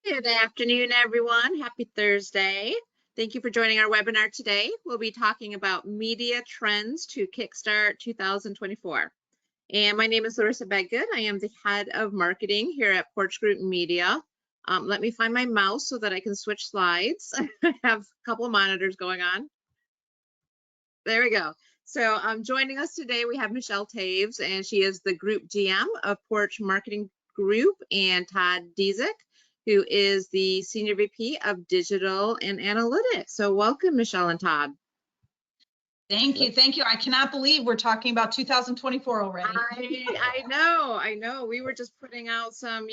Good afternoon, everyone. Happy Thursday. Thank you for joining our webinar today. We'll be talking about media trends to Kickstart 2024. And my name is Larissa Bedgood. I am the head of marketing here at Porch Group Media. Let me find my mouse so that I can switch slides. I have a couple of monitors going on. There we go. So joining us today, we have Michelle Taves, and she is the Group GM of Porch Marketing Group, and Todd Dezek, who is the Senior VP of Digital and Analytics. So welcome, Michelle and Todd. Thank you. Thank you. I cannot believe we're talking about 2024 already. I know. We were just putting out some,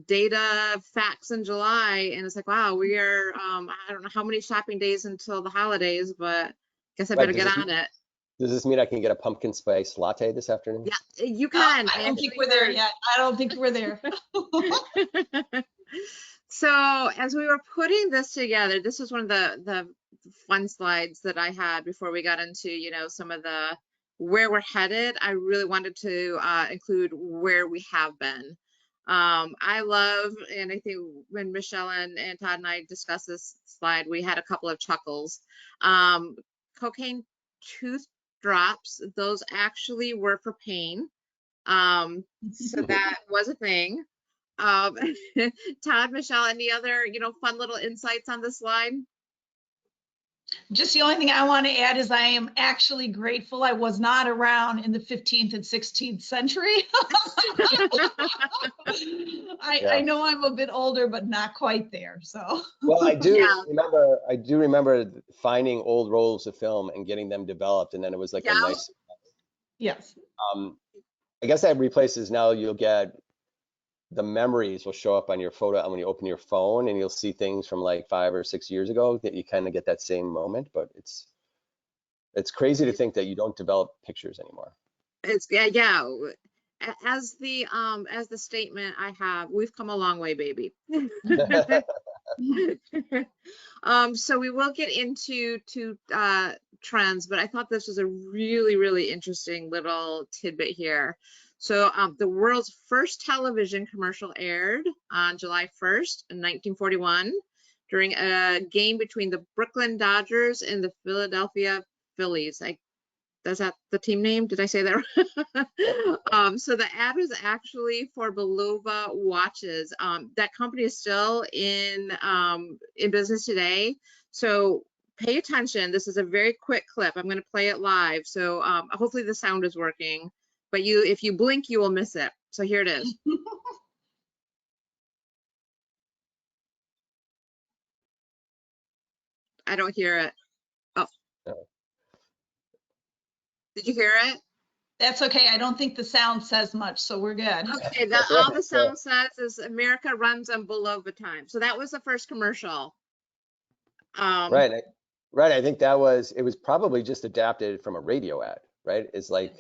data facts in July, and it's like, wow, we are, I don't know how many shopping days until the holidays, but guess I better get on it. Does this mean I can get a pumpkin spice latte this afternoon? Yeah, you can. I don't think we're there yet. I don't think we're there. So as we were putting this together, this was one of the fun slides that I had before we got into, some of the where we're headed. I really wanted to include where we have been. I love, and I think when Michelle and Todd and I discussed this slide, we had a couple of chuckles. Cocaine tooth drops, those actually were for pain. So that was a thing. Todd, Michelle, any other, fun little insights on this slide? Just the only thing I want to add is I am actually grateful I was not around in the 15th and 16th century. I know I'm a bit older, but not quite there. So. Well, I do remember finding old rolls of film and getting them developed, and then it was like a nice. Yes. I guess that replaces now. You'll get the memories will show up on your photo when you open your phone, and you'll see things from like 5 or 6 years ago that you kind of get that same moment. But it's crazy to think that you don't develop pictures anymore. It's as the statement I have, we've come a long way, baby. So we will get into trends, but I thought this was a really interesting little tidbit here. So the world's first television commercial aired on July 1st, 1941, during a game between the Brooklyn Dodgers and the Philadelphia Phillies. Is that the team name? Did I say that right? So the ad was actually for Belova watches. That company is still in business today. So pay attention. This is a very quick clip. I'm going to play it live. So hopefully the sound is working. But if you blink, you will miss it. So here it is. I don't hear it. Oh. Did you hear it? That's okay. I don't think the sound says much, so we're good. Okay, all the sound says is America runs on Belova time. So that was the first commercial. Right. I think it was probably just adapted from a radio ad, right? It's like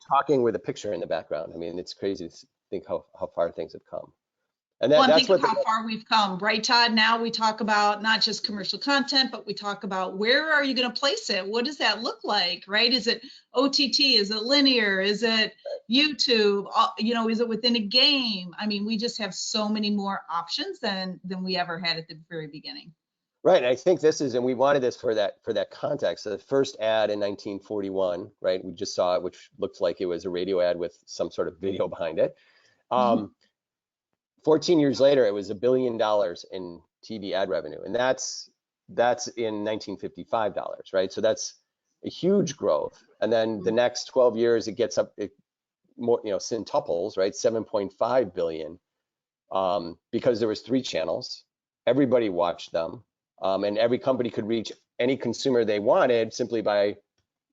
talking with a picture in the background. I mean, it's crazy to think how far things have come. And think of how far we've come, right, Todd? Now we talk about not just commercial content, but we talk about where are you going to place it? What does that look like, right? Is it OTT? Is it linear? Is it YouTube? Is it within a game? I mean, we just have so many more options than we ever had at the very beginning. Right, and I think this is, and we wanted this for that context. So the first ad in 1941, right? We just saw it, which looked like it was a radio ad with some sort of video behind it. 14 years later, it was $1 billion in TV ad revenue, and that's in 1955 dollars, right? So that's a huge growth. And then the next 12 years, it gets up more, centuples, right? 7.5 billion, because there was 3 channels. Everybody watched them, and every company could reach any consumer they wanted simply by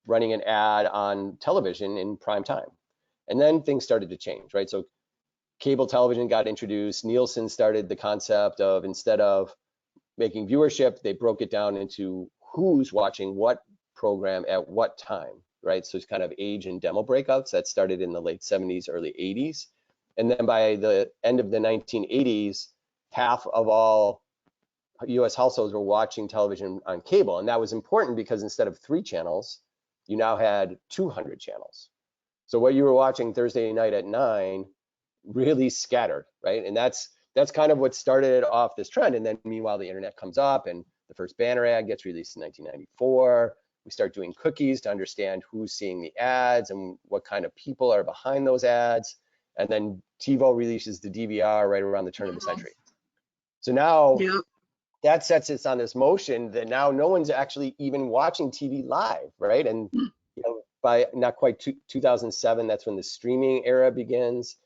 running an ad on television in prime time. And then things started to change, right? So cable television got introduced. Nielsen started the concept of, instead of making viewership, they broke it down into who's watching what program at what time, right? So it's kind of age and demo breakouts that started in the late 70s, early 80s. And then by the end of the 1980s, half of all US households were watching television on cable. And that was important because instead of 3 channels, you now had 200 channels. So what you were watching Thursday night at 9 really scattered, right? And that's that's kind of what started off this trend. And then meanwhile, the internet comes up and the first banner ad gets released in 1994. We start doing cookies to understand who's seeing the ads and what kind of people are behind those ads. And then TiVo releases the DVR right around the turn of the century. So now Yep. that sets us on this motion that now no one's actually even watching TV live, right? And by not quite 2007, that's when the streaming era begins.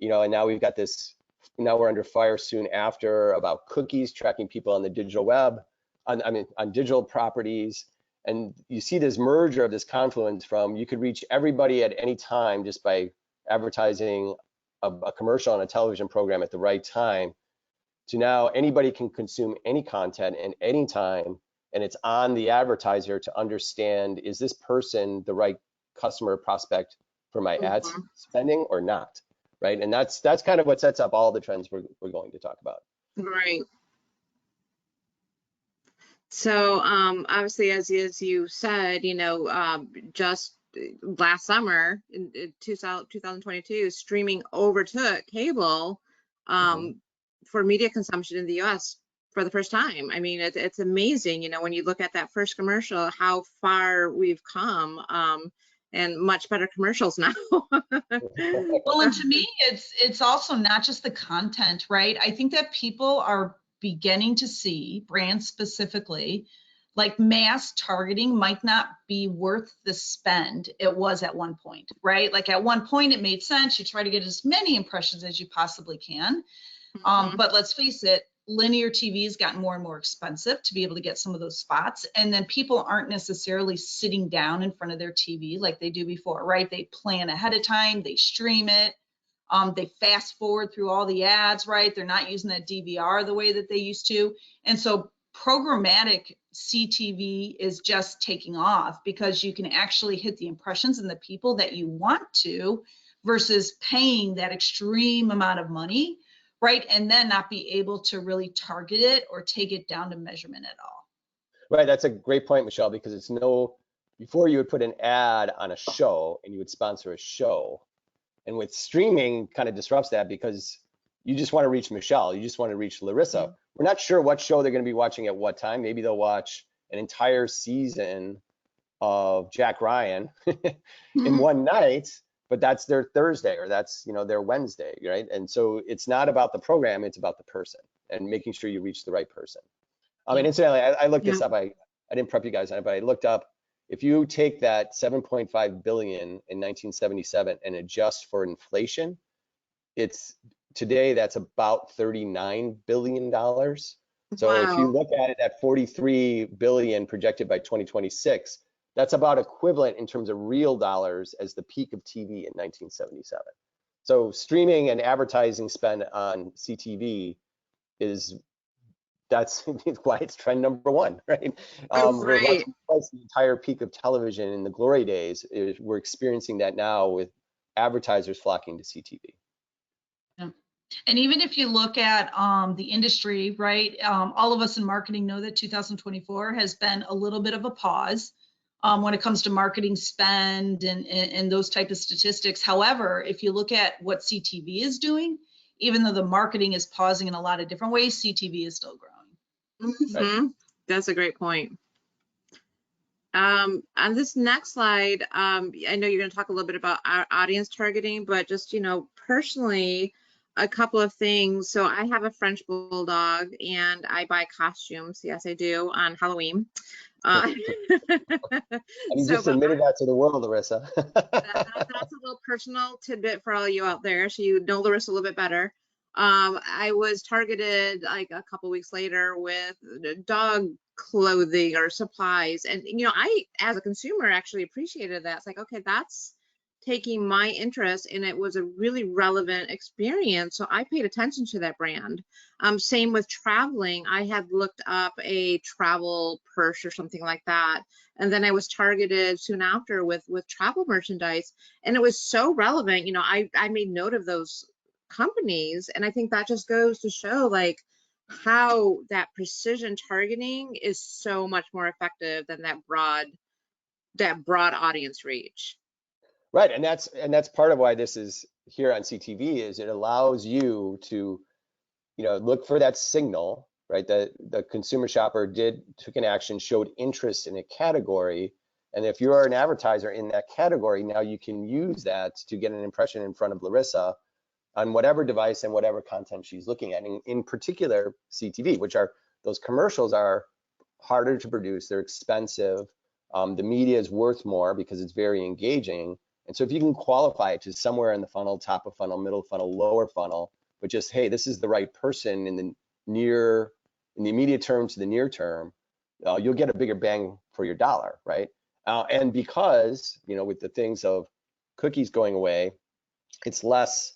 And now we've got this. Now we're under fire soon after about cookies tracking people on the digital web, on digital properties. And you see this merger of this confluence from you could reach everybody at any time just by advertising a commercial on a television program at the right time, to now anybody can consume any content at any time, and it's on the advertiser to understand, is this person the right customer prospect for my ad spending or not, right? And that's kind of what sets up all the trends we're going to talk about. Right. So obviously, as you said, just last summer in 2022, streaming overtook cable for media consumption in the US for the first time. I mean, it's amazing, when you look at that first commercial, how far we've come, and much better commercials now. Well, and to me, it's also not just the content, right? I think that people are beginning to see, brands specifically, like mass targeting might not be worth the spend it was at one point, right? Like at one point it made sense. You try to get as many impressions as you possibly can. But let's face it, linear TV has gotten more and more expensive to be able to get some of those spots. And then people aren't necessarily sitting down in front of their TV like they do before, right? They plan ahead of time, they stream it. They fast forward through all the ads, right? They're not using that DVR the way that they used to. And so programmatic CTV is just taking off because you can actually hit the impressions and the people that you want to, versus paying that extreme amount of money, right? And then not be able to really target it or take it down to measurement at all. Right, that's a great point, Michelle, because before you would put an ad on a show and you would sponsor a show. And with streaming kind of disrupts that because you just want to reach Michelle, you just want to reach Larissa. We're not sure what show they're going to be watching at what time. Maybe they'll watch an entire season of Jack Ryan in one night, but that's their Thursday or that's their Wednesday, right? And so it's not about the program, it's about the person and making sure you reach the right person. I mean, incidentally, I looked this up. I didn't prep you guys on it, but I looked up. If you take that 7.5 billion in 1977 and adjust for inflation, today that's about $39 billion. So if you look at it at 43 billion projected by 2026, that's about equivalent in terms of real dollars as the peak of TV in 1977. So streaming and advertising spend on CTV that's why it's trend number one, right? Right. The entire peak of television in the glory days. We're experiencing that now with advertisers flocking to CTV. Yeah. And even if you look at the industry, right, all of us in marketing know that 2024 has been a little bit of a pause when it comes to marketing spend and those type of statistics. However, if you look at what CTV is doing, even though the marketing is pausing in a lot of different ways, CTV is still growing. Right. That's a great point. On this next slide, I know you're going to talk a little bit about our audience targeting, but just, personally, a couple of things. So I have a French bulldog and I buy costumes. Yes, I do, on Halloween. You just admitted that to the world, Larissa. That's a little personal tidbit for all you out there, so you know Larissa a little bit better. I was targeted like a couple weeks later with dog clothing or supplies, and I, as a consumer, actually appreciated that. It's like, okay, that's taking my interest, and it was a really relevant experience, so I paid attention to that brand. Same with traveling. I had looked up a travel purse or something like that, and then I was targeted soon after with travel merchandise, and it was so relevant. I made note of those companies, and I think that just goes to show like how that precision targeting is so much more effective than that broad audience reach. Right, and that's part of why this is here on CTV is it allows you to look for that signal, right? The consumer shopper took an action, showed interest in a category. And if you're an advertiser in that category, now you can use that to get an impression in front of Larissa on whatever device and whatever content she's looking at. In particular, CTV, those commercials are harder to produce, they're expensive. The media is worth more because it's very engaging. And so if you can qualify it to somewhere in the funnel, top of funnel, middle funnel, lower funnel, but just, hey, this is the right person in the immediate term to the near term, you'll get a bigger bang for your dollar, right? And because, with the things of cookies going away, it's less,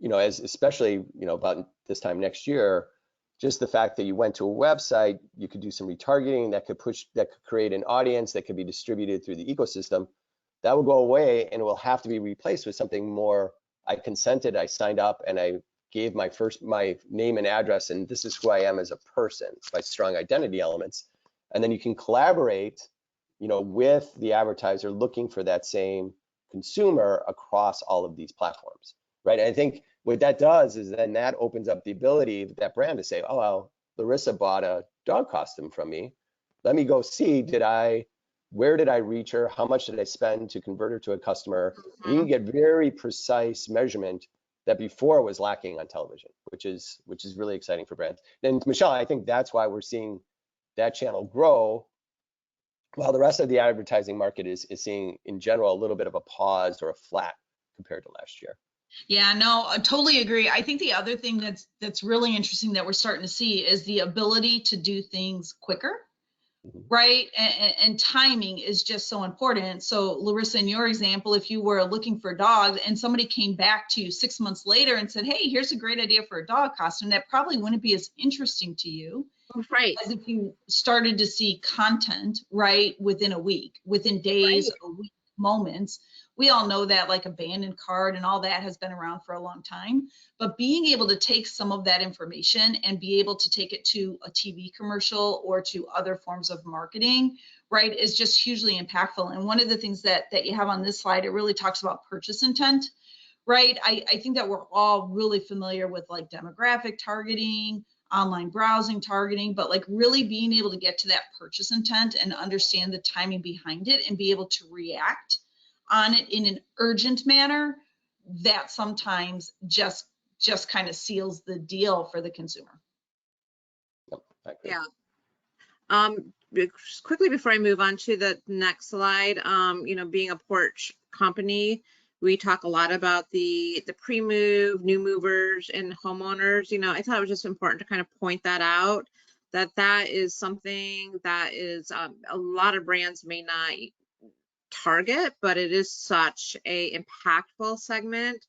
especially, about this time next year, just the fact that you went to a website, you could do some retargeting that could create an audience that could be distributed through the ecosystem. That will go away and it will have to be replaced with something more, I consented, I signed up, and I gave my name and address, and this is who I am as a person, my strong identity elements. And then you can collaborate, with the advertiser looking for that same consumer across all of these platforms, right? And I think what that does is then that opens up the ability of that brand to say, oh, well, Larissa bought a dog costume from me. Let me go see, where did I reach her? How much did I spend to convert her to a customer? And you can get very precise measurement that before was lacking on television, which is really exciting for brands. And Michelle, I think that's why we're seeing that channel grow, while the rest of the advertising market is seeing, in general, a little bit of a pause or a flat compared to last year. Yeah, no, I totally agree. I think the other thing that's really interesting that we're starting to see is the ability to do things quicker, right? And timing is just so important. So Larissa, in your example, if you were looking for dogs and somebody came back to you 6 months later and said, hey, here's a great idea for a dog costume, that probably wouldn't be as interesting to you. Right. As if you started to see content, right, within a week, within days, Right. a week, moments. We all know that like abandoned cart and all that has been around for a long time, but being able to take some of that information and be able to take it to a TV commercial or to other forms of marketing, right, is just hugely impactful. And one of the things that you have on this slide, it really talks about purchase intent, right? I think that we're all really familiar with like demographic targeting, online browsing targeting, but like really being able to get to that purchase intent and understand the timing behind it and be able to react on it in an urgent manner, that sometimes just kind of seals the deal for the consumer. Yeah. Quickly before I move on to the next slide, being a porch company, we talk a lot about the pre-move, new movers, and homeowners. I thought it was just important to kind of point that out, that is something that is a lot of brands may not target, but it is such a impactful segment.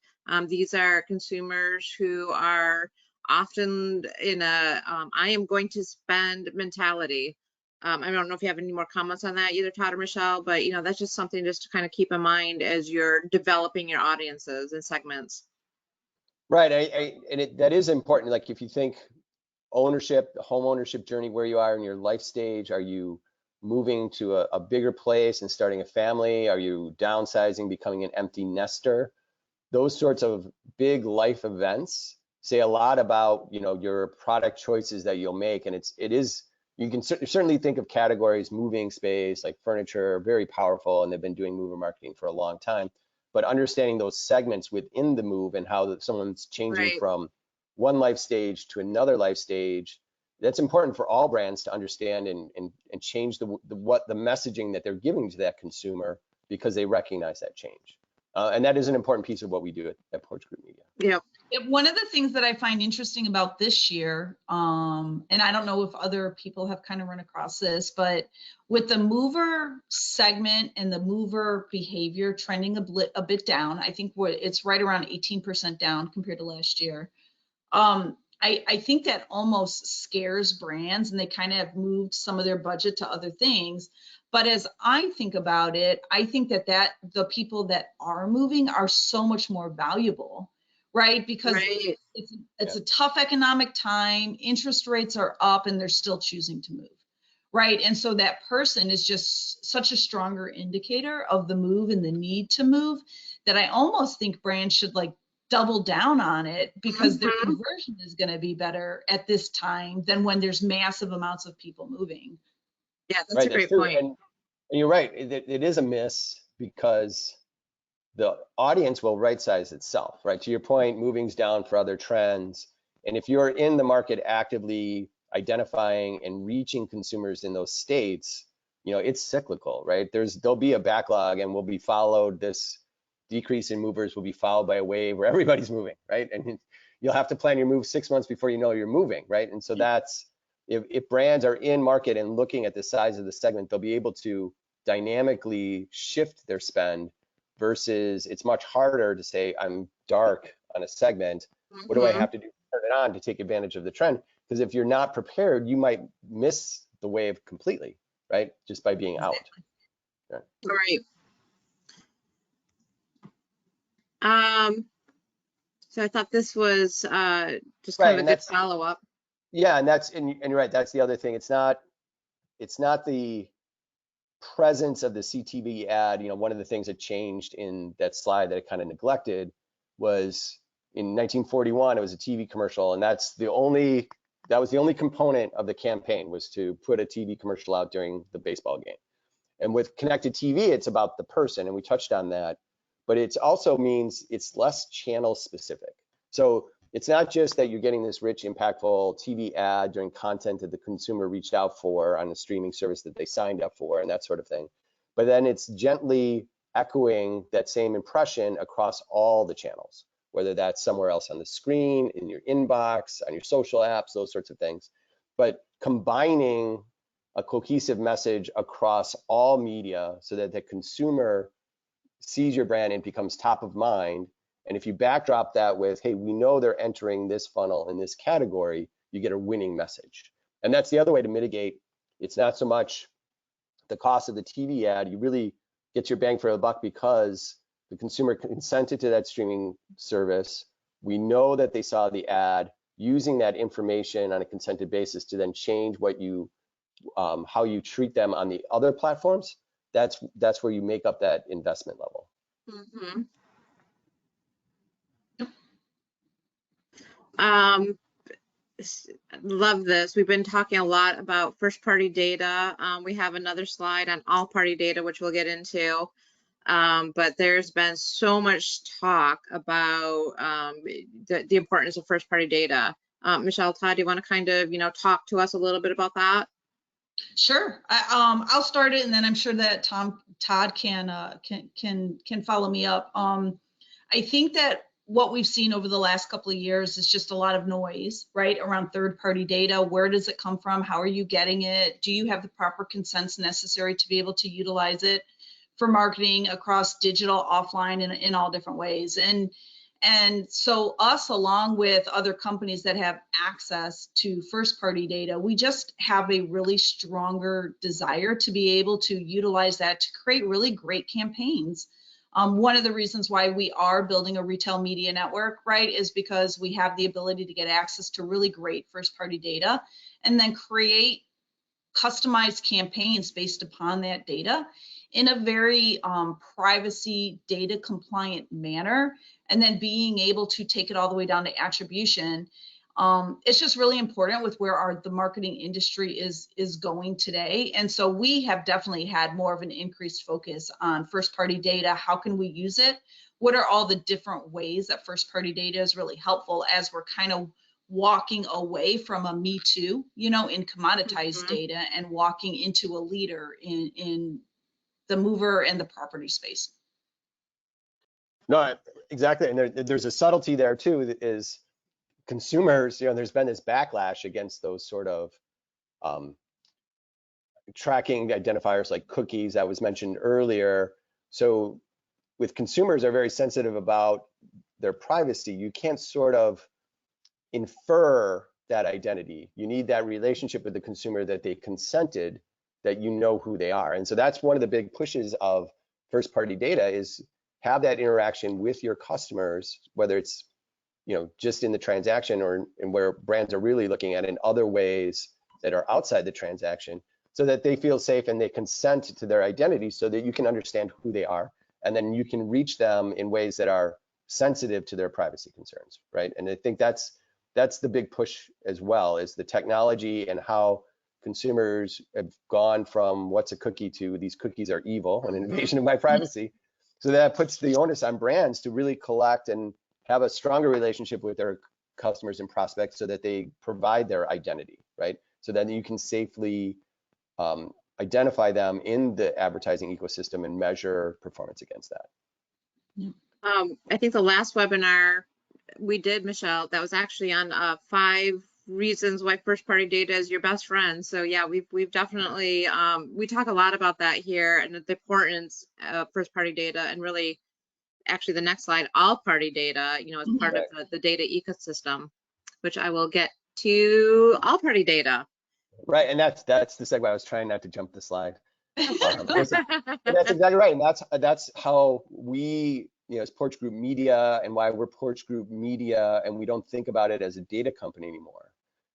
These are consumers who are often in a I am going to spend mentality. I don't know if you have any more comments on that, either Todd or Michelle, but that's just something just to kind of keep in mind as you're developing your audiences and segments. Right, that is important. Like if you think ownership, the home ownership journey, where you are in your life stage, are you moving to a bigger place and starting a family? Are you downsizing, becoming an empty nester? Those sorts of big life events say a lot about your product choices that you'll make. And you can certainly think of categories, moving space, like furniture, very powerful, and they've been doing mover marketing for a long time. But understanding those segments within the move and how someone's changing Right. from one life stage to another life stage, that's important for all brands to understand and change the messaging that they're giving to that consumer, because they recognize that change. And that is an important piece of what we do at Porch Group Media. Yeah. One of the things that I find interesting about this year, and I don't know if other people have kind of run across this, but with the mover segment and the mover behavior trending a bit down, I think it's right around 18% down compared to last year. I think that almost scares brands, and they kind of have moved some of their budget to other things. But as I think about it, I think that the people that are moving are so much more valuable, right? Because Right. it's a tough economic time, interest rates are up, and they're still choosing to move, right? And so that person is just such a stronger indicator of the move and the need to move, that I almost think brands should like double down on it because their Mhm. conversion is going to be better at this time than when there's massive amounts of people moving. Yeah, that's a Right, that's great true. point. And you're right, it is a miss because the audience will right size itself, right? To your point, moving's down for other trends. And if you're in the market actively identifying and reaching consumers in those states, it's cyclical, right? There'll be a backlog and will be followed, this decrease in movers will be followed by a wave where everybody's moving, right? And you'll have to plan your move 6 months before you know you're moving, right? And so that's, if brands are in market and looking at the size of the segment, they'll be able to dynamically shift their spend versus it's much harder to say I'm dark on a segment. What do I Mhm. have to do to turn it on to take advantage of the trend? Because if you're not prepared, you might miss the wave completely, right? Just by being out. Yeah. All right. Um, so I thought this was just kind Right, of a and good that's follow-up. yeah, and you're right. That's the other thing. It's not the presence of the CTV ad. One of the things that changed in that slide that I kind of neglected was in 1941, it was a TV commercial, and that was the only component of the campaign, was to put a TV commercial out during the baseball game. And with connected TV, it's about the person, and we touched on that, but it also means it's less channel specific. So it's not just that you're getting this rich, impactful TV ad during content that the consumer reached out for on a streaming service that they signed up for and that sort of thing, but then it's gently echoing that same impression across all the channels, whether that's somewhere else on the screen, in your inbox, on your social apps, those sorts of things. But combining a cohesive message across all media so that the consumer sees your brand and becomes top of mind. And if you backdrop that with, hey, we know they're entering this funnel in this category, you get a winning message. And that's the other way to mitigate. It's not so much the cost of the TV ad, you really get your bang for the buck because the consumer consented to that streaming service. We know that they saw the ad, using that information on a consented basis to then change how you treat them on the other platforms. That's where you make up that investment level. Mhm. Um, Love this. We've been talking a lot about first party data. We have another slide on all party data, which we'll get into. But there's been so much talk about the importance of first party data. Michelle, Todd, do you want to kind of, talk to us a little bit about that? Sure. I'll start it, and then I'm sure that Todd can follow me up. I think that what we've seen over the last couple of years is just a lot of noise, right, around third-party data. Where does it come from? How are you getting it? Do you have the proper consents necessary to be able to utilize it for marketing across digital, offline, and in all different ways? And so us, along with other companies that have access to first party data, we just have a really stronger desire to be able to utilize that to create really great campaigns. One of the reasons why we are building a retail media network, right, is because we have the ability to get access to really great first party data and then create customized campaigns based upon that data in a very privacy data compliant manner, and then being able to take it all the way down to attribution. It's just really important with where the marketing industry is going today. And so we have definitely had more of an increased focus on first party data. How can we use it? What are all the different ways that first party data is really helpful as we're kind of walking away from a me too, in commoditized Mhm. data and walking into a leader in the mover and the property space. No, exactly. And there's a subtlety there too, that is consumers, there's been this backlash against those sort of um, tracking identifiers like cookies that was mentioned earlier. So with consumers are very sensitive about their privacy, you can't sort of infer that identity. You need that relationship with the consumer that they consented, that you know who they are. And so that's one of the big pushes of first party data, is have that interaction with your customers, whether it's just in the transaction or in where brands are really looking at in other ways that are outside the transaction, so that they feel safe and they consent to their identity so that you can understand who they are. And then you can reach them in ways that are sensitive to their privacy concerns, right? And I think that's the big push as well, is the technology and how consumers have gone from what's a cookie to these cookies are evil, an invasion of my privacy. So that puts the onus on brands to really collect and have a stronger relationship with their customers and prospects so that they provide their identity, right? So that you can safely identify them in the advertising ecosystem and measure performance against that. I think the last webinar we did, Michelle, that was actually on 5 reasons why first party data is your best friend. So yeah, we've definitely we talk a lot about that here and the importance of first party data, and really actually the next slide, all party data, you know, as part of the data ecosystem, which I will get to all party data. Right, and that's the segue. I was trying not to jump the slide. That's exactly right, and that's how we, you know, as Porch Group Media, and why we're Porch Group Media, and we don't think about it as a data company anymore.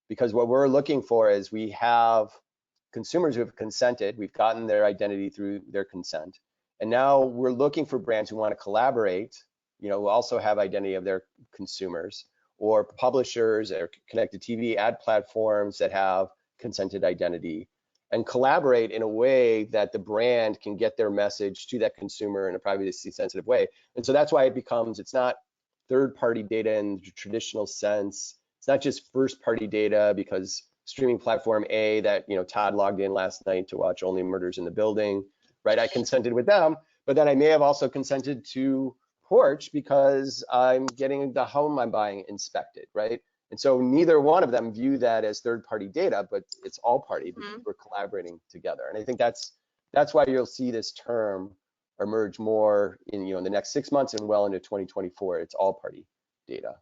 Because what we're looking for is, we have consumers who have consented, we've gotten their identity through their consent, and now we're looking for brands who want to collaborate, you know, who also have identity of their consumers, or publishers or connected TV ad platforms that have consented identity, and collaborate in a way that the brand can get their message to that consumer in a privacy sensitive way. And so that's why it becomes, it's not third party data in the traditional sense. It's not just first party data because streaming platform A that, you know, Todd logged in last night to watch Only Murders in the Building, right? I consented with them, but then I may have also consented to Porch because I'm getting the home I'm buying inspected, right? And so neither one of them view that as third-party data, but it's all party because we're collaborating together. And I think that's why you'll see this term emerge more in, you know, in the next 6 months and well into 2024. It's all party data.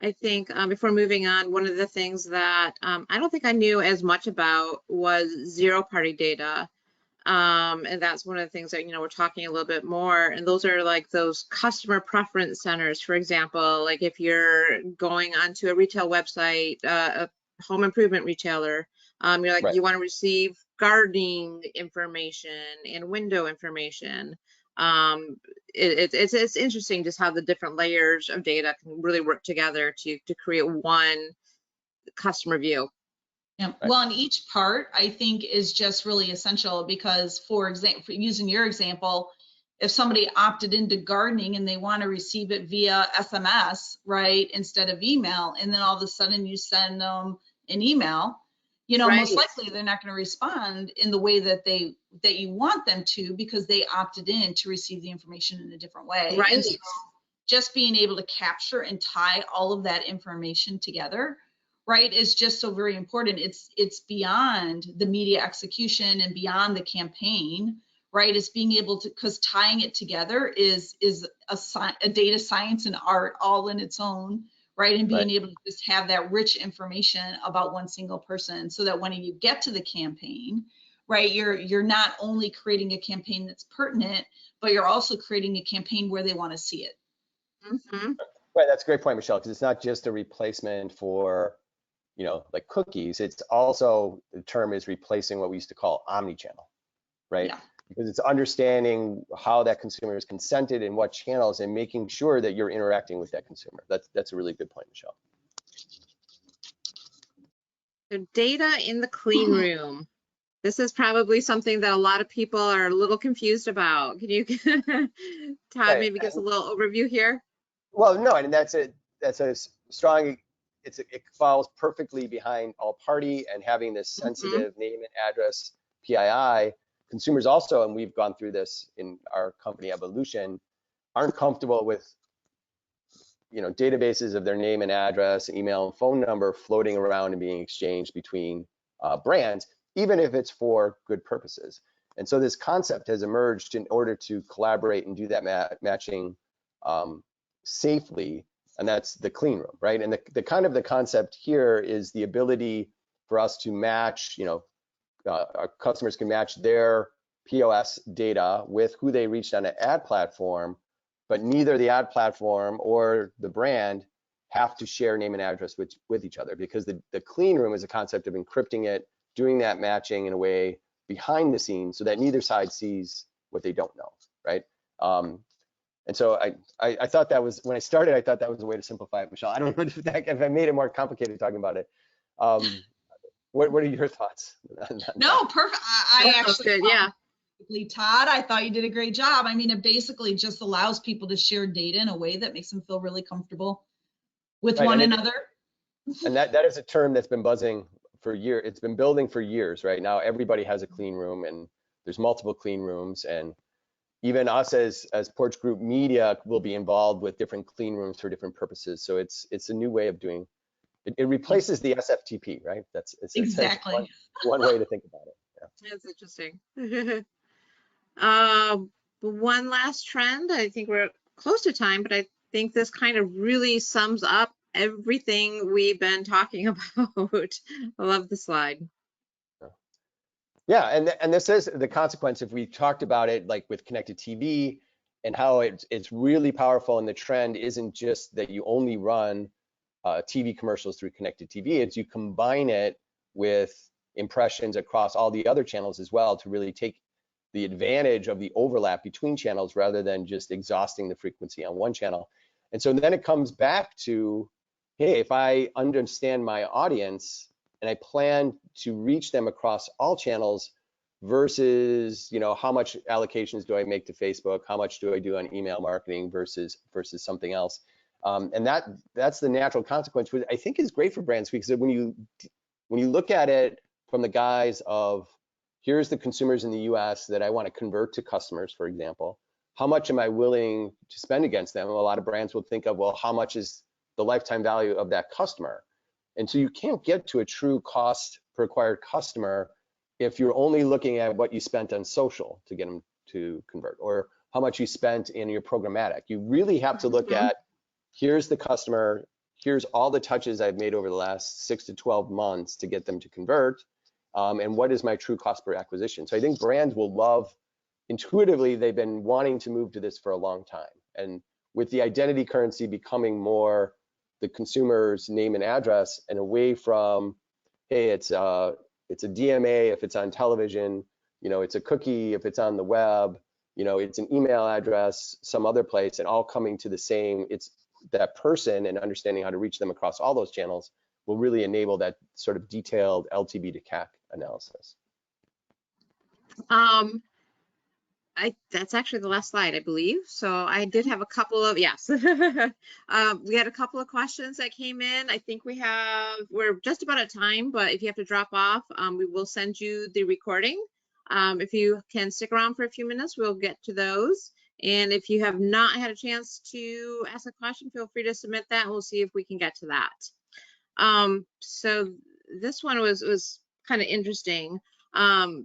I think before moving on, one of the things that I don't think I knew as much about was zero party data. And that's one of the things that, you know, we're talking a little bit more, and those are like those customer preference centers. For example, like if you're going onto a retail website, a home improvement retailer, you're like, Right. you want to receive gardening information and window information. It's interesting just how the different layers of data can really work together to create one customer view. Yeah. Right. Well, and each part I think is just really essential because, for example, using your example, if somebody opted into gardening and they want to receive it via SMS, right, instead of email, and then all of a sudden you send them an email, you know, Right. most likely they're not going to respond in the way that you want them to, because they opted in to receive the information in a different way. Right. And so just being able to capture and tie all of that information together, right, is just so very important. It's beyond the media execution and beyond the campaign, right? It's being able to, because tying it together is a data science and art all in its own, right? And being able to just have that rich information about one single person, so that when you get to the campaign, right, you're not only creating a campaign that's pertinent, but you're also creating a campaign where they want to see it. Mm-hmm. Right, that's a great point, Michelle, because it's not just a replacement for, you know, like cookies. It's also, the term is replacing what we used to call omni-channel, right? Yeah. Because it's understanding how that consumer is consented and what channels, and making sure that you're interacting with that consumer. That's a really good point, Michelle. So data in the clean room. This is probably something that a lot of people are a little confused about. Can you, Todd, maybe give us a little overview here? Well, no, and that's a strong, it falls perfectly behind all party and having this sensitive name and address PII. Consumers also, and we've gone through this in our company evolution, aren't comfortable with, you know, databases of their name and address, email and phone number floating around and being exchanged between brands, even if it's for good purposes. And so this concept has emerged in order to collaborate and do that matching safely, and that's the clean room, right? And the concept here is the ability for us to match, you know, our customers can match their POS data with who they reached on an ad platform, but neither the ad platform or the brand have to share name and address with each other, because the clean room is a concept of encrypting it, doing that matching in a way behind the scenes so that neither side sees what they don't know, right? And so I thought that was, when I started, I thought that was a way to simplify it, Michelle. I don't know if I made it more complicated talking about it. What are your thoughts on that? No, perfect. I That sounds actually good. thought Yeah. Todd, I thought you did a great job. I mean, it basically just allows people to share data in a way that makes them feel really comfortable with Right, one another. And that is a term that's been buzzing for years. It's been building for years, right? Now everybody has a clean room, and there's multiple clean rooms, and even us as Porch Group Media will be involved with different clean rooms for different purposes. So it's a new way of doing it. It replaces the SFTP, right? That's Exactly. one way to think about it. Yeah. That's interesting. Um, one last trend. I think we're close to time, but I think this kind of really sums up everything we've been talking about. I love the slide. Yeah, and this is the consequence. If we talked about it like with connected TV and how it's really powerful, and the trend isn't just that you only run TV commercials through connected TV, it's you combine it with impressions across all the other channels as well to really take the advantage of the overlap between channels rather than just exhausting the frequency on one channel. And so then it comes back to, hey, if I understand my audience and I plan to reach them across all channels versus, how much allocations do I make to Facebook? How much do I do on email marketing versus something else? And that's the natural consequence, which I think is great for brands, because when you look at it from the guise of, here's the consumers in the US that I want to convert to customers, for example, how much am I willing to spend against them? And a lot of brands will think of, well, how much is the lifetime value of that customer? And so you can't get to a true cost per acquired customer if you're only looking at what you spent on social to get them to convert, or how much you spent in your programmatic. You really have to look at, here's the customer, here's all the touches I've made over the last 6 to 12 months to get them to convert, and what is my true cost per acquisition. So I think brands will love, intuitively, they've been wanting to move to this for a long time. And with the identity currency becoming more the consumer's name and address, and away from, hey, it's a DMA if it's on television, it's a cookie if it's on the web, it's an email address some other place, and all coming to the same, it's that person, and understanding how to reach them across all those channels will really enable that sort of detailed LTV to CAC analysis. That's actually the last slide, I believe. So I did have a couple of, yes. We had a couple of questions that came in. I think we're just about at time, but if you have to drop off, we will send you the recording. If you can stick around for a few minutes, we'll get to those. And if you have not had a chance to ask a question, feel free to submit that, and we'll see if we can get to that. So this one was kind of interesting.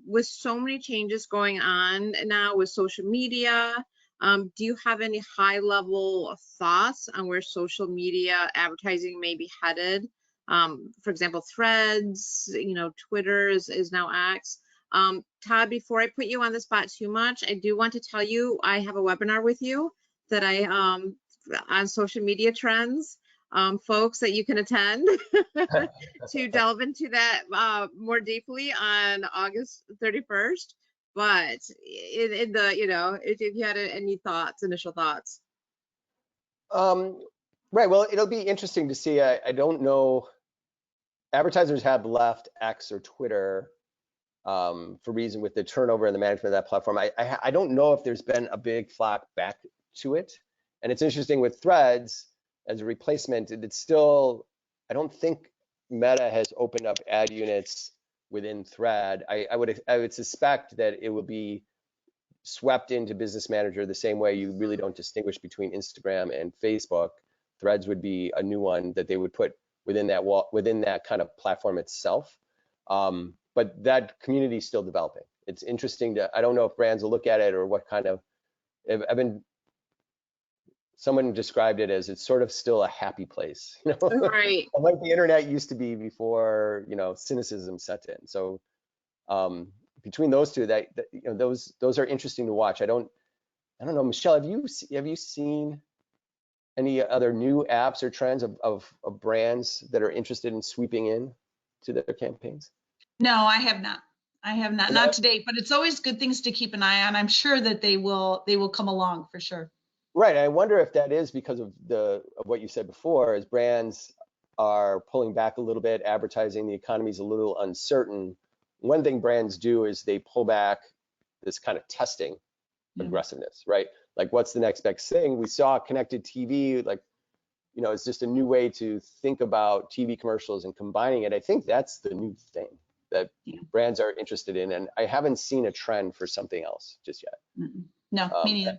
With so many changes going on now with social media, do you have any high level thoughts on where social media advertising may be headed? For example, Threads, Twitter is now X. Todd, before I put you on the spot too much, I do want to tell you I have a webinar with you that on social media trends, folks, that you can attend to delve into that more deeply on August 31st. But in the, if you had any initial thoughts. Right, well, it'll be interesting to see. I don't know, advertisers have left X or Twitter for reason with the turnover and the management of that platform. I don't know if there's been a big flock back to it. And it's interesting with Threads as a replacement, it's still, I don't think Meta has opened up ad units within Thread. I would suspect that it will be swept into Business Manager the same way you really don't distinguish between Instagram and Facebook. Threads would be a new one that they would put within that kind of platform itself. But that community is still developing. It's interesting I don't know if brands will look at it or what kind of, someone described it as it's sort of still a happy place, Right. like the internet used to be before, cynicism set in. So between those two, those are interesting to watch. I don't know, Michelle, have you seen any other new apps or trends of brands that are interested in sweeping in to their campaigns? No, I have not. Not to date, but it's always good things to keep an eye on. I'm sure that they will come along for sure. Right. I wonder if that is because of what you said before, as brands are pulling back a little bit, advertising, the economy's a little uncertain. One thing brands do is they pull back this kind of testing aggressiveness, right? Like, what's the next best thing? We saw connected TV, like, you know, it's just a new way to think about TV commercials and combining it. I think that's the new thing that brands are interested in, and I haven't seen a trend for something else just yet. No, me neither.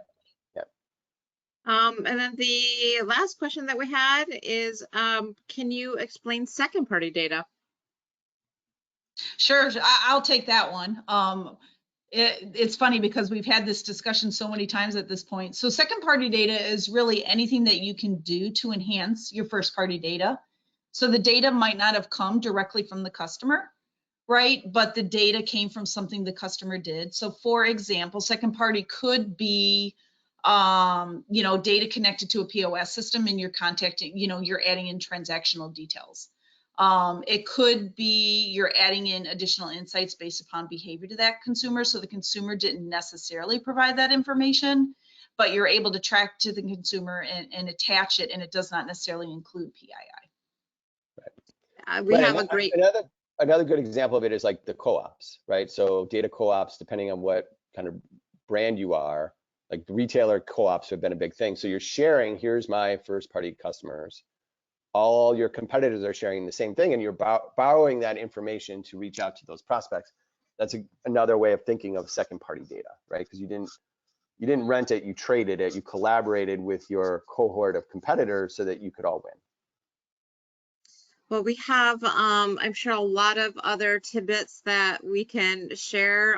And then the last question that we had is, can you explain second-party data? Sure, I'll take that one. It's funny because we've had this discussion so many times at this point. So second-party data is really anything that you can do to enhance your first-party data. So the data might not have come directly from the customer, right? But the data came from something the customer did. So for example, second-party could be you know, data connected to a POS system and you're contacting, you know, you're adding in transactional details. It could be you're adding in additional insights based upon behavior to that consumer. So the consumer didn't necessarily provide that information, but you're able to track to the consumer and attach it, and it does not necessarily include PII. Right. We have a great. Another good example of it is like the co-ops, right? So data co-ops, depending on what kind of brand you are, like the retailer co-ops have been a big thing. So you're sharing, here's my first party customers. All your competitors are sharing the same thing, and you're borrowing that information to reach out to those prospects. That's another way of thinking of second party data, right? Because you didn't rent it, you traded it, you collaborated with your cohort of competitors so that you could all win. Well, we have, I'm sure, a lot of other tidbits that we can share,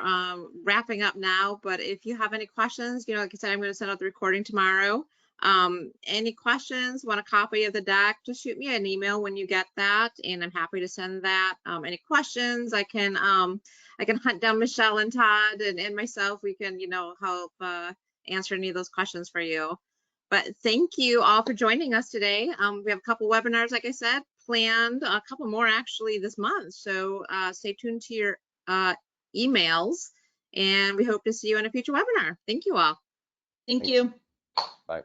wrapping up now. But if you have any questions, you know, like I said, I'm going to send out the recording tomorrow. Any questions, want a copy of the deck, just shoot me an email when you get that, and I'm happy to send that. Any questions, I can hunt down Michelle and Todd and myself. We can, you know, help answer any of those questions for you. But thank you all for joining us today. We have a couple webinars, like I said, planned, a couple more actually this month. So stay tuned to your emails, and we hope to see you in a future webinar. Thank you all. Thank you. Bye.